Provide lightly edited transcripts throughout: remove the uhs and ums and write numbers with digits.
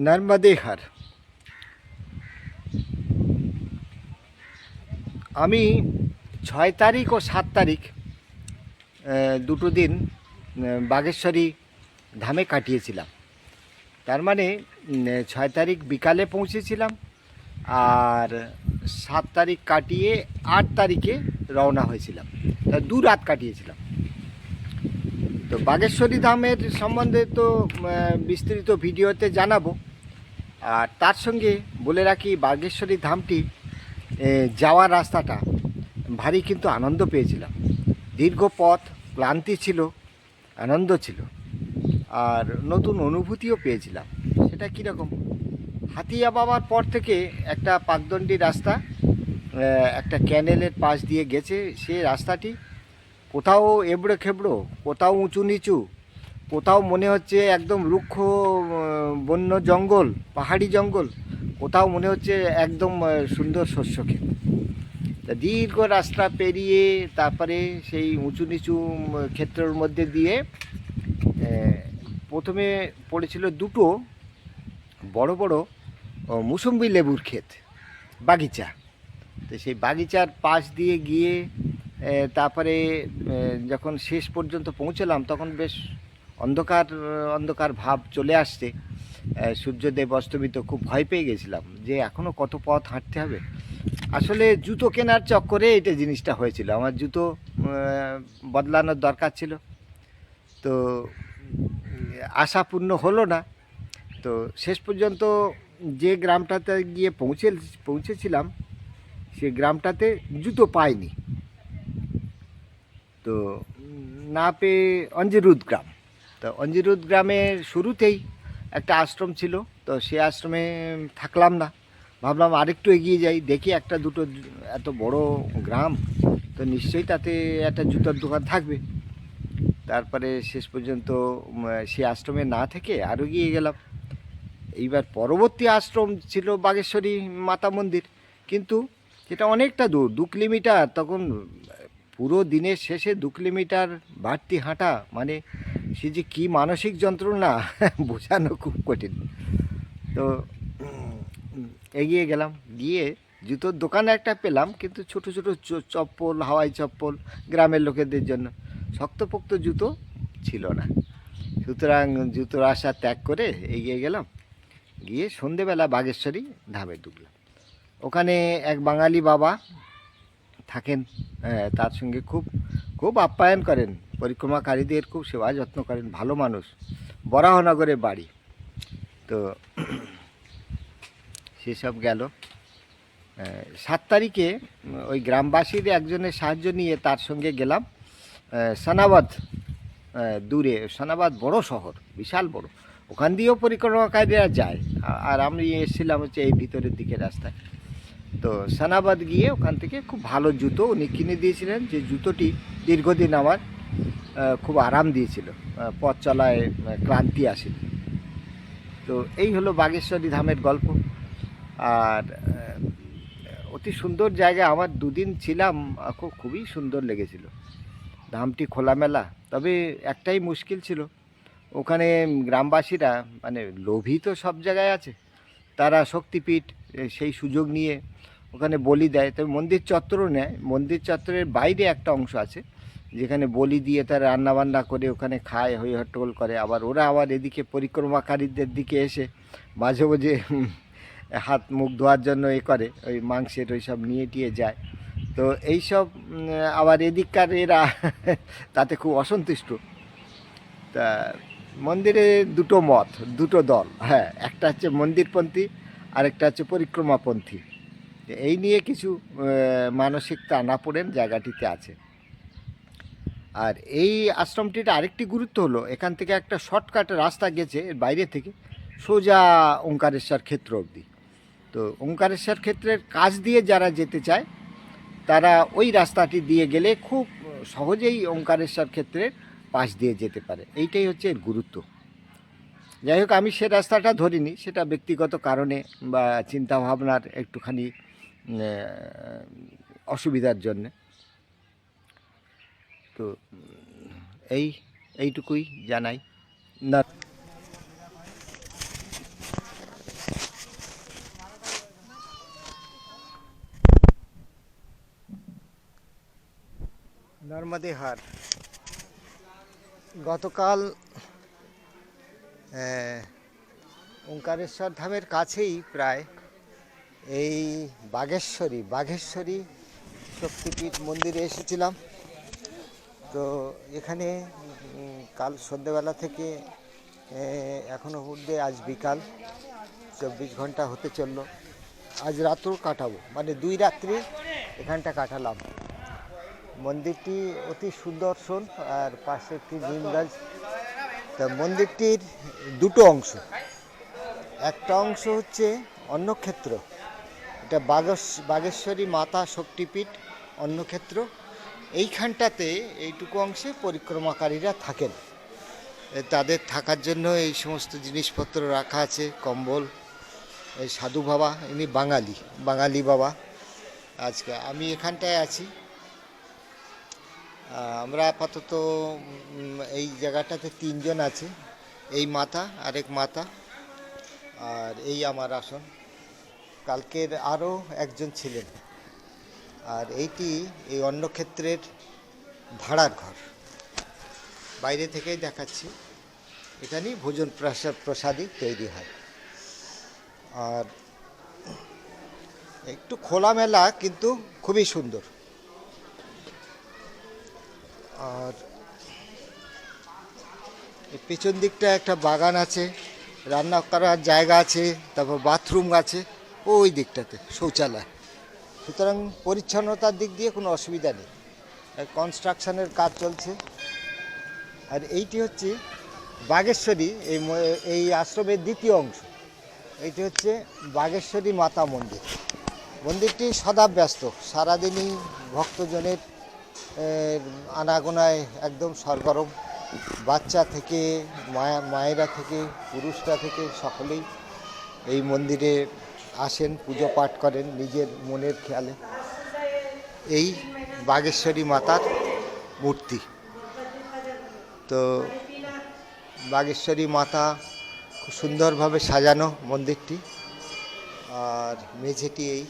নর্মদে হর। আমি ৬ তারিখ ও ৭ তারিখ দুটো দিন বাগেশ্বরী ধামে কাটিয়েছিলাম। তার মানে ৬ তারিখ বিকালে পৌঁছেছিলাম, আর ৭ তারিখ কাটিয়ে ৮ তারিখে রওনা হয়েছিলাম। তা ২ রাত কাটিয়েছিলাম। তো বাগেশ্বরী ধামের সম্বন্ধে তো বিস্তৃত ভিডিওতে জানাবো। আর তার সঙ্গে বলে রাখি, বাগেশ্বরী ধামটি যাওয়ার রাস্তাটা ভারী কিন্তু আনন্দ পেয়েছিলাম। দীর্ঘ পথ, ক্লান্তি ছিল, আনন্দ ছিল, আর নতুন অনুভূতিও পেয়েছিলাম। সেটা কীরকম? হাতিয়া বাবার পর থেকে একটা পাকদণ্ডী রাস্তা একটা ক্যানেলের পাশ দিয়ে গেছে। সে রাস্তাটি কোথাও এবড়ো খেবড়ো, কোথাও উঁচু নিচু, কোথাও মনে হচ্ছে একদম রুক্ষ বন্য জঙ্গল, পাহাড়ি জঙ্গল, কোথাও মনে হচ্ছে একদম সুন্দর শস্যক্ষেত। তা দীর্ঘ রাস্তা পেরিয়ে তারপরে সেই উঁচু নিচু ক্ষেত্রের মধ্যে দিয়ে প্রথমে পড়েছিল দুটো বড় বড় মুসম্বি লেবুর ক্ষেত, বাগিচা। তো সেই বাগিচার পাশ দিয়ে গিয়ে তারপরে যখন শেষ পর্যন্ত পৌঁছলাম, তখন বেশ অন্ধকার অন্ধকার ভাব চলে আসছে। সূর্যদেব অস্তমিত। খুব ভয় পেয়ে গেছিলাম যে এখনও কত পথ হাঁটতে হবে। আসলে জুতো কেনার চক্করে এটা জিনিসটা হয়েছিল। আমার জুতো বদলানোর দরকার ছিল, তো আশা পূর্ণ হলো না। তো শেষ পর্যন্ত যে গ্রামটাতে গিয়ে পৌঁছেছিলাম, সে গ্রামটাতে জুতো পাইনি। তো না পেয়ে অঞ্জিরুদ গ্রাম। তো অঞ্জিরুদ গ্রামের শুরুতেই একটা আশ্রম ছিল। তো সে আশ্রমে থাকলাম না, ভাবলাম আরেকটু এগিয়ে যাই, দেখি একটা দুটো, এত বড় গ্রাম তো নিশ্চয়ই তাতে একটা জুতোর দোকান থাকবে। তারপরে শেষ পর্যন্ত সে আশ্রমে না থেকে আরও গিয়ে গেলাম। এইবার পরবর্তী আশ্রম ছিল বাগেশ্বরী মাতা মন্দির, কিন্তু সেটা অনেকটা দূর, 2 কিলোমিটার। তখন পুরো দিনের শেষে 2 কিলোমিটার বাড়তি হাঁটা মানে সে যে কী মানসিক যন্ত্রণা বোঝানো খুব কঠিন। তো এগিয়ে গেলাম, গিয়ে জুতোর দোকান একটা পেলাম, কিন্তু ছোট ছোট চপ্পল, হাওয়াই চপ্পল, গ্রামের লোকেদের জন্য। শক্তপোক্ত জুতো ছিল না। সুতরাং জুতোর আশা ত্যাগ করে এগিয়ে গেলাম। গিয়ে সন্ধেবেলা বাগেশ্বরী ধামে ঢুকলাম। ওখানে এক বাঙালি বাবা থাকেন, তার সঙ্গে খুব খুব আপ্যায়ন করেন, পরিক্রমাকারীদের খুব সেবা যত্ন করেন, ভালো মানুষ। বরাহনগরে বাড়ি। তো সেসব গেল। 7 তারিখে ওই গ্রামবাসীর একজনের সাহায্য নিয়ে তার সঙ্গে গেলাম সানাবাদ। দূরে সানাবাদ বড় শহর, বিশাল বড়। ওখান দিয়েও পরিক্রমাকারীরা যায়, আর আমি এসেছিলাম হচ্ছে এই ভিতরের দিকে রাস্তায়। তো সানাবাদ গিয়ে ওখান থেকে খুব ভালো জুতো উনি কিনে দিয়েছিলেন, যে জুতোটি দীর্ঘদিন আমার খুব আরাম দিয়েছিল, পথ চলায় ক্লান্তি আসেনি। তো এই হলো বাগেশ্বরী ধামের গল্প। আর অতি সুন্দর জায়গা। আমার 2 দিন ছিলাম, খুবই সুন্দর লেগেছিল। ধামটি খোলামেলা, তবে একটাই মুশকিল ছিল, ওখানে গ্রামবাসীরা মানে লোভী তো সব জায়গায় আছে, তারা শক্তিপীঠ সেই সুযোগ নিয়ে ওখানে বলি দেয়। তবে মন্দির চত্বরও নেয়। মন্দির চত্বরের বাইরে একটা অংশ আছে যেখানে বলি দিয়ে তারা রান্নাবান্না করে ওখানে খায়, হই হট্টগোল করে। আবার ওরা আবার এদিকে পরিক্রমাকারীদের দিকে এসে মাঝে মাঝে হাত মুখ ধোয়ার জন্য করে, ওই মাংসের ওই সব নিয়ে টিয়ে যায়। তো এইসব আবার এদিককার এরা তাতে খুব অসন্তুষ্ট। তা মন্দিরে দুটো মত, দুটো দল। হ্যাঁ, একটা হচ্ছে মন্দিরপন্থী, আরেকটা হচ্ছে পরিক্রমাপন্থী। এই নিয়ে কিছু মানসিক টানাপোড়েন জায়গাটিতে আছে। আর এই আশ্রমটির আরেকটি গুরুত্ব হলো, এখান থেকে একটা শর্টকাট রাস্তা গেছে এর বাইরে থেকে সোজা ওঙ্কারেশ্বর ক্ষেত্র অবধি। তো ওঙ্কারেশ্বর ক্ষেত্রের কাছ দিয়ে যারা যেতে চায় তারা ওই রাস্তাটি দিয়ে গেলে খুব সহজেই ওঙ্কারেশ্বর ক্ষেত্রের পাশ দিয়ে যেতে পারে। এইটাই হচ্ছে এর গুরুত্ব। যাই হোক, আমি সে রাস্তাটা ধরিনি, সেটা ব্যক্তিগত কারণে বা চিন্তাভাবনার একটুখানি অসুবিধার জন্যে। তো এইটুকুই জানাই। না। নর্মদে হার। গতকাল ওঙ্কারেশ্বর ধামের কাছেই প্রায় এই বাঘেশ্বরী শক্তিপীঠ মন্দিরে এসেছিলাম। তো এখানে কাল সন্ধ্যেবেলা থেকে এখনো অবধি আজ বিকাল 24 ঘন্টা হতে চললো। আজ রাত্র কাটাবো, মানে 2 রাত্রি এখানটা কাটালাম। মন্দিরটি অতি সুদর্শন আর পাশে একটি নিম গাছ। তা মন্দিরটির দুটো অংশ, একটা অংশ হচ্ছে অন্নক্ষেত্র, এটা বাঘেশ্বরী মাতা শক্তিপীঠ অন্নক্ষেত্র। এইখানটাতে এইটুকু অংশে পরিক্রমাকারীরা থাকেন, তাদের থাকার জন্য এই সমস্ত জিনিসপত্র রাখা আছে, কম্বল। এই সাধু বাবা, ইনি বাঙালি বাবা। আজকে আমি এখানটায় আছি। আমরা আপাতত এই জায়গাটাতে 3 জন আছে, এই মাতা, আরেক মাতা, আর এই আমার আসন। কালকের আরও একজন ছিলেন। আর এইটি এই অন্নক্ষেত্রের ভাড়ার ঘর, বাইরে থেকেই দেখাচ্ছি। এখানেই ভোজন প্রসাদই তৈরি হয়। আর একটু খোলামেলা, কিন্তু খুবই সুন্দর। আর এই পেছন দিকটা একটা বাগান আছে, রান্না করার জায়গা আছে, তারপর বাথরুম আছে ওই দিকটাতে, শৌচালয়। সুতরাং পরিচ্ছন্নতার দিক দিয়ে কোনো অসুবিধা নেই। কনস্ট্রাকশনের কাজ চলছে। আর এইটি হচ্ছে বাঘেশ্বরী, এই আশ্রমের দ্বিতীয় অংশ। এইটি হচ্ছে বাঘেশ্বরী মাতা মন্দির। মন্দিরটি সদা ব্যস্ত, সারাদিনই ভক্তজনের আনাগোনায় একদম সরগরম। বাচ্চা থেকে মায়েরা থেকে পুরুষরা থেকে সকলেই এই মন্দিরে আসেন, পুজো পাঠ করেন নিজের মনের খেয়ালে। এই বাঘেশ্বরী মাতার মূর্তি। তো বাঘেশ্বরী মাতা খুব সুন্দরভাবে সাজানো মন্দিরটি। আর মেঝেটি এই,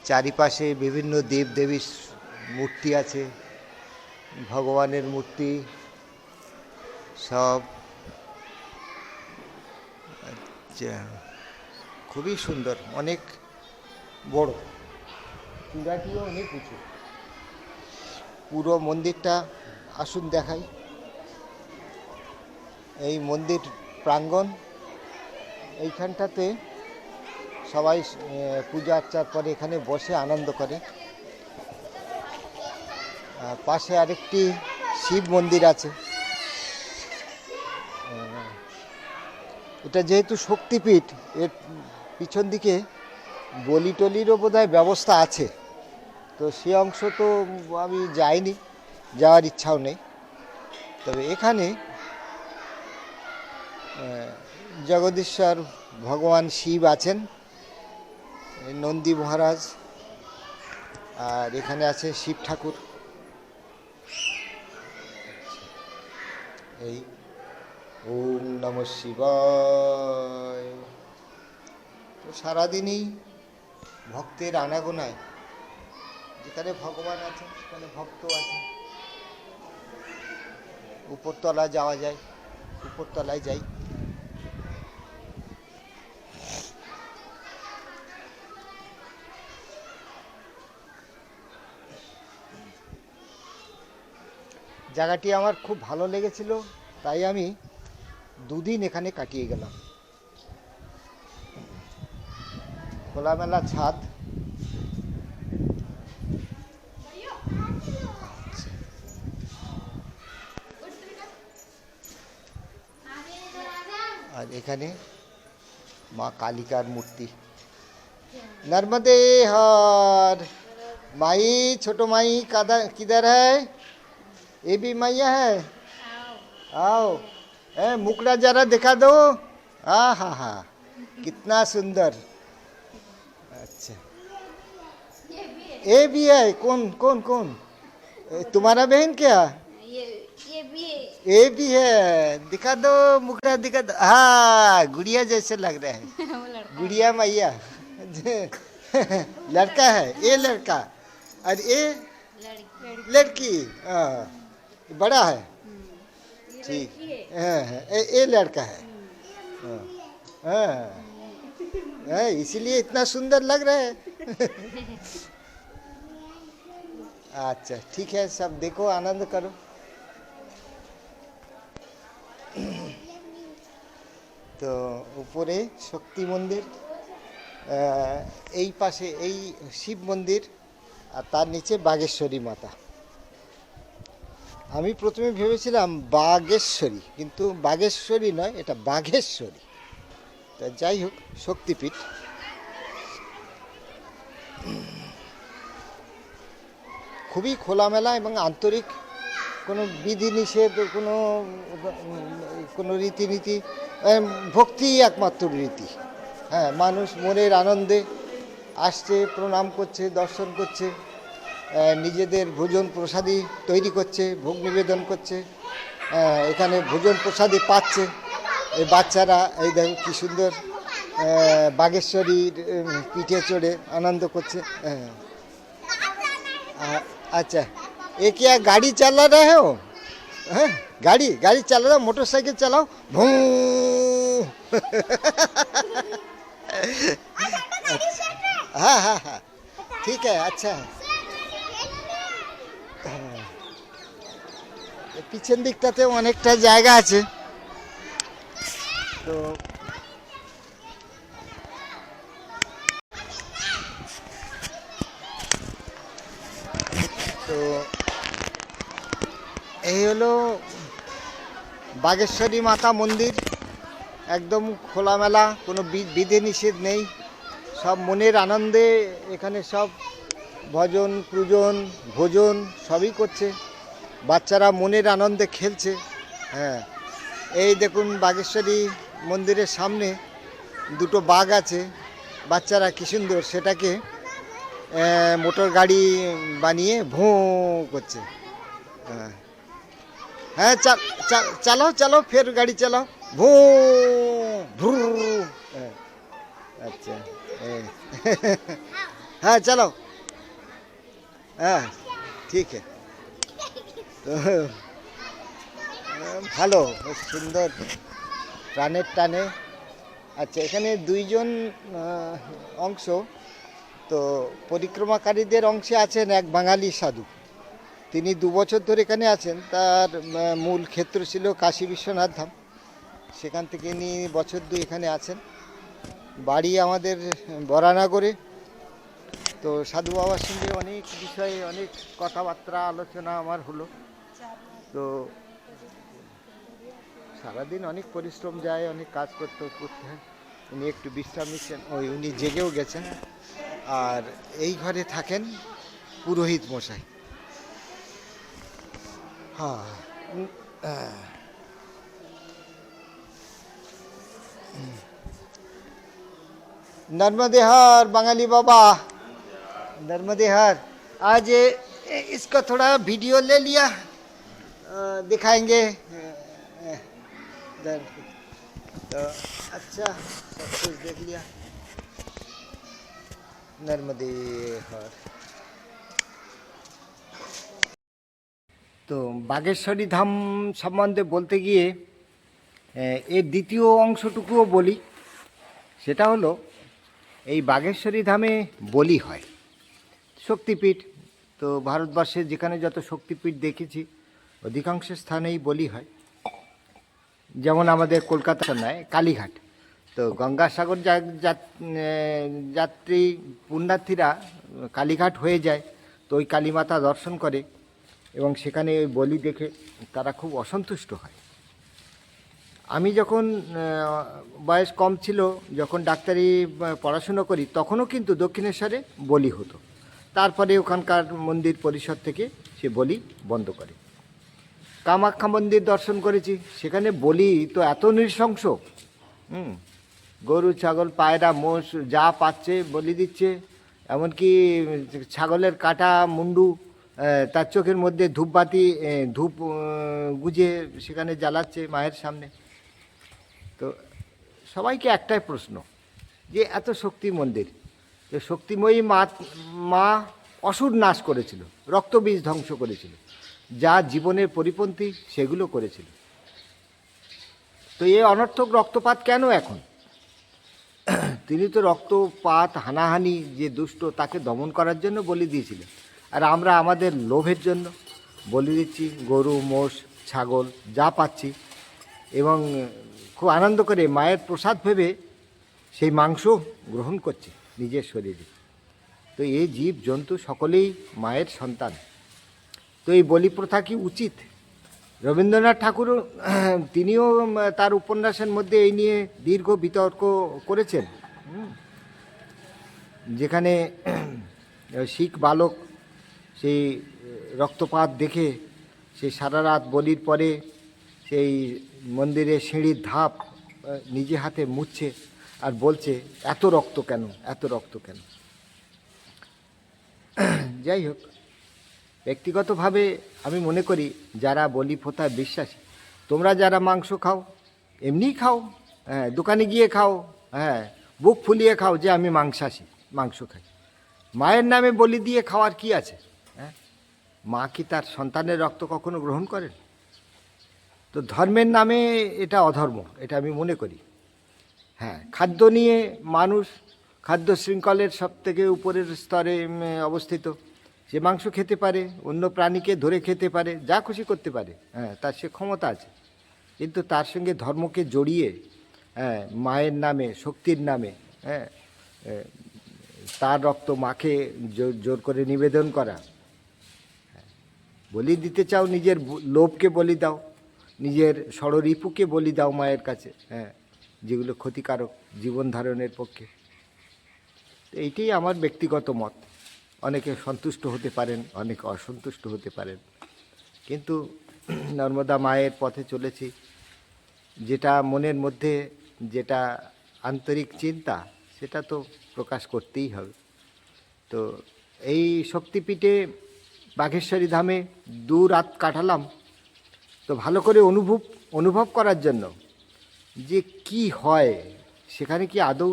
চারিপাশে বিভিন্ন দেবদেবীর মূর্তি আছে, ভগবানের মূর্তি সব। আচ্ছা, খুবই সুন্দর, অনেক বড়, চূড়াটিও অনেক উঁচু। পুরো মন্দিরটা আসুন দেখাই। এই মন্দির প্রাঙ্গণ, এইখানটাতে সবাই পূজা আর্চার পরে এখানে বসে আনন্দ করে। পাশে আরেকটি শিব মন্দির আছে। এটা যেহেতু শক্তিপীঠ, এর পিছন দিকে বলি টলিরও বোধহয় ব্যবস্থা আছে। তো সে অংশ তো আমি যাইনি, যাওয়ার ইচ্ছাও নেই। তবে এখানে জগদীশ্বর ভগবান শিব আছেন, নন্দী মহারাজ, আর এখানে আছে শিব ঠাকুর। এই ওম নমঃ শিবায়। তো সারাদিনই ভক্তের আনাগোনায়, যেখানে ভগবান আছেন সেখানে ভক্ত আছে। উপরতলা যাওয়া যায়, উপরতলায় যাই। জায়গাটি আমার খুব ভালো লেগেছিল, তাই আমি 2 দিন এখানে কাটিয়ে গেলাম। খোলামেলা ছাদ, আর এখানে মা কালিকার মূর্তি। नर्मदे हर। माई, छोटो माई किधर है? ये भी मैया है। आओ, मुकड़ा जरा दिखा दो। हा, कितना सुंदर। अच्छा, ये भी है। कौन? तुम्हारा बहन क्या? ये भी है। ये भी है। दिखा दो, मुकड़ा दिखा दो। हाँ, गुड़िया जैसे लग रहा है। गुड़िया मैया। लड़का है, ये लड़का, और ये लड़की हाँ बड़ा है ठीक हाँ हाँ ये लड़का है हाँ हाँ हाँ, इसीलिए इतना सुंदर लग रहा है अच्छा ठीक है सब देखो आनंद करो তো উপরে শক্তি মন্দির এই পাশে এই শিব মন্দির আর তার নিচে বাগেশ্বরী মাতা আমি প্রথমে ভেবেছিলাম বাগেশ্বরী কিন্তু বাগেশ্বরী নয় এটা বাঘেশ্বরী তা যাই হোক শক্তিপীঠ খুবই খোলামেলা এবং আন্তরিক কোনো বিধিনিষেধ কোনো কোনো রীতিনীতি ভক্তি একমাত্র রীতি হ্যাঁ মানুষ মনের আনন্দে আসছে প্রণাম করছে দর্শন করছে নিজেদের ভোজন প্রসাদী তৈরি করছে ভোগ নিবেদন করছে এখানে ভোজন প্রসাদী পাচ্ছে এই বাচ্চারা এই দেখো কী সুন্দর বাগেশ্বরীর পিঠে চড়ে আনন্দ করছে अच्छा ये क्या गाड़ी चला रहे हो हैं गाड़ी गाड़ी चला रहा मोटरसाइकिल चलाओ भूं हाँ हाँ हाँ ठीक है अच्छा है পিছন দিকটাতে অনেকটা জায়গা আছে তো তো এই হলো বাগেশ্বরী মাতা মন্দির একদম খোলামেলা কোনো বিধিনিষেধ নেই সব মনের আনন্দে এখানে সব ভজন পূজন ভোজন সবই করছে বাচ্চারা মনের আনন্দে খেলছে হ্যাঁ এই দেখুন বাগেশ্বরী মন্দিরের সামনে দুটো বাঘ আছে বাচ্চারা কি সুন্দর সেটাকে মোটর গাড়ি বানিয়ে ভোঁ করছে হ্যাঁ হ্যাঁ চালাও চালাও ফের গাড়ি চালাও ভোঁ ভ্রু আচ্ছা হ্যাঁ চালাও হ্যাঁ ঠিক আছে তো ভালো খুব সুন্দর প্রাণের টানে আচ্ছা এখানে দুইজন অংশ তো পরিক্রমাকারীদের অংশে আছেন এক বাঙালি সাধু তিনি 2 বছর ধরে এখানে আছেন তার মূল ক্ষেত্র ছিল কাশী বিশ্বনাথ ধাম সেখান থেকে ইনি বছর 2 এখানে আছেন বাড়ি আমাদের বরানগরে তো সাধু বাবার সঙ্গে অনেক বিষয়ে অনেক কথাবার্তা আলোচনা আমার হলো তো সারাদিন অনেক পরিশ্রম যায় অনেক কাজ করতে হয় উনি একটু বিশ্রাম নিচ্ছেন উনি জেগেও গেছেন আর এই ঘরে থাকেন পুরোহিত মশাই হ্যাঁ नर्मदे हर बंगाली बाबा नर्मदे हर आज इसका थोड़ा वीडियो ले लिया दिखाएंगे तो अच्छा सब कुछ देख लिया नर्मदे हर তো বাগেশ্বরী ধাম সম্বন্ধে বলতে গিয়ে এর দ্বিতীয় অংশটুকুও বলি সেটা হলো এই বাগেশ্বরী ধামে বলি হয় শক্তিপীঠ তো ভারতবর্ষে যেখানে যত শক্তিপীঠ দেখেছি অধিকাংশ স্থানেই বলি হয় যেমন আমাদের কলকাতা নয় কালীঘাট তো গঙ্গাসাগর যাত্রী পুণ্যার্থীরা কালীঘাট হয়ে যায় তো ওই কালীমাতা দর্শন করে এবং সেখানে ওই বলি দেখে তারা খুব অসন্তুষ্ট হয় আমি যখন বয়স কম ছিল যখন ডাক্তারি পড়াশুনো করি তখনও কিন্তু দক্ষিণেশ্বরে বলি হতো তারপরে ওখানকার মন্দির পরিষদ থেকে সে বলি বন্ধ করে কামাখ্যা মন্দির দর্শন করেছি সেখানে বলি তো এত নৃশংস গরু ছাগল পায়রা মোষ যা পাচ্ছে বলি দিচ্ছে এমনকি ছাগলের কাটা মুন্ডু তার চোখের মধ্যে ধূপবাতি ধূপ গুজে সেখানে জ্বালাচ্ছে মায়ের সামনে তো সবাইকে একটাই প্রশ্ন যে এত শক্তি মন্দির তো শক্তিময়ী মা অসুর নাশ করেছিল, রক্তবীজ ধ্বংস করেছিল, যা জীবনের পরিপন্থী সেগুলো করেছিল। তো এই অনর্থক রক্তপাত কেন এখন? তিনি তো রক্তপাত, হানাহানি যে দুষ্ট তাকে দমন করার জন্য বলি দিয়েছিলেন, আর আমরা আমাদের লোভের জন্য বলি দিচ্ছি গরু, মোষ, ছাগল যা পাচ্ছি, এবং খুব আনন্দ করে মায়ের প্রসাদ ভেবে সেই মাংস গ্রহণ করছে নিজের শরীরে। তো এই জীব জন্তু সকলেই মায়ের সন্তান। তো এই বলি প্রথা কি উচিত? রবীন্দ্রনাথ ঠাকুরও তিনিও তার উপন্যাসের মধ্যে এই নিয়ে দীর্ঘ বিতর্ক করেছেন, যেখানে শিখ বালক সেই রক্তপাত দেখে সেই সারা রাত বলির পরে সেই মন্দিরে সিঁড়ির ধাপ নিজে হাতে মুছছে আর বলছে এত রক্ত কেন, এত রক্ত কেন। যাই হোক, ব্যক্তিগতভাবে আমি মনে করি যারা বলি প্রথায় বিশ্বাসী, তোমরা যারা মাংস খাও এমনিই খাও, হ্যাঁ, দোকানে গিয়ে খাও, হ্যাঁ, বুক ফুলিয়ে খাও যে আমি মাংস খাই। মায়ের নামে বলি দিয়ে খাওয়ার কি আছে? হ্যাঁ, মা কি তার সন্তানের রক্ত কখনো গ্রহণ করেন? তো ধর্মের নামে এটা অধর্ম, এটা আমি মনে করি। হ্যাঁ, খাদ্য নিয়ে মানুষ খাদ্য শৃঙ্খলের সব থেকে উপরের স্তরে অবস্থিত, সে মাংস খেতে পারে, অন্য প্রাণীকে ধরে খেতে পারে, যা খুশি করতে পারে, হ্যাঁ, তার সে ক্ষমতা আছে। কিন্তু তার সঙ্গে ধর্মকে জড়িয়ে, হ্যাঁ, মায়ের নামে, শক্তির নামে, হ্যাঁ, তার রক্ত মাকে জোর করে নিবেদন করা। বলি দিতে চাও, নিজের লোভকে বলি দাও, নিজের ষড়রিপুকে বলি দাও মায়ের কাছে, হ্যাঁ, যেগুলো ক্ষতিকারক জীবন ধারণের পক্ষে। এইটাই আমার ব্যক্তিগত মত। অনেকে সন্তুষ্ট হতে পারেন, অনেকে অসন্তুষ্ট হতে পারেন, কিন্তু নর্মদা মায়ের পথে চলেছি। যেটা মনের মধ্যে, যেটা আন্তরিক চিন্তা, সেটা তো প্রকাশ করতেই হবে। তো এই শক্তিপীঠে বাঘেশ্বরী ধামে 2 রাত কাটালাম, তো ভালো করে অনুভব করার জন্য যে কি হয় সেখানে, কি আদৌ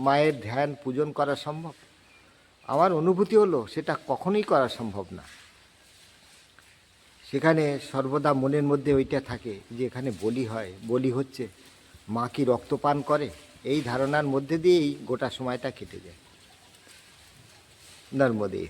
মায়ের ধ্যান পূজন করা সম্ভব। আমার অনুভূতি হলো সেটা কখনোই করা সম্ভব না। সেখানে সর্বদা মনের মধ্যে ওইটা থাকে যে এখানে বলি হয়, বলি হচ্ছে, মা কি রক্তপান করে, এই ধারণার মধ্যে দিয়েই গোটা সময়টা কেটে যায়। নর্মদে।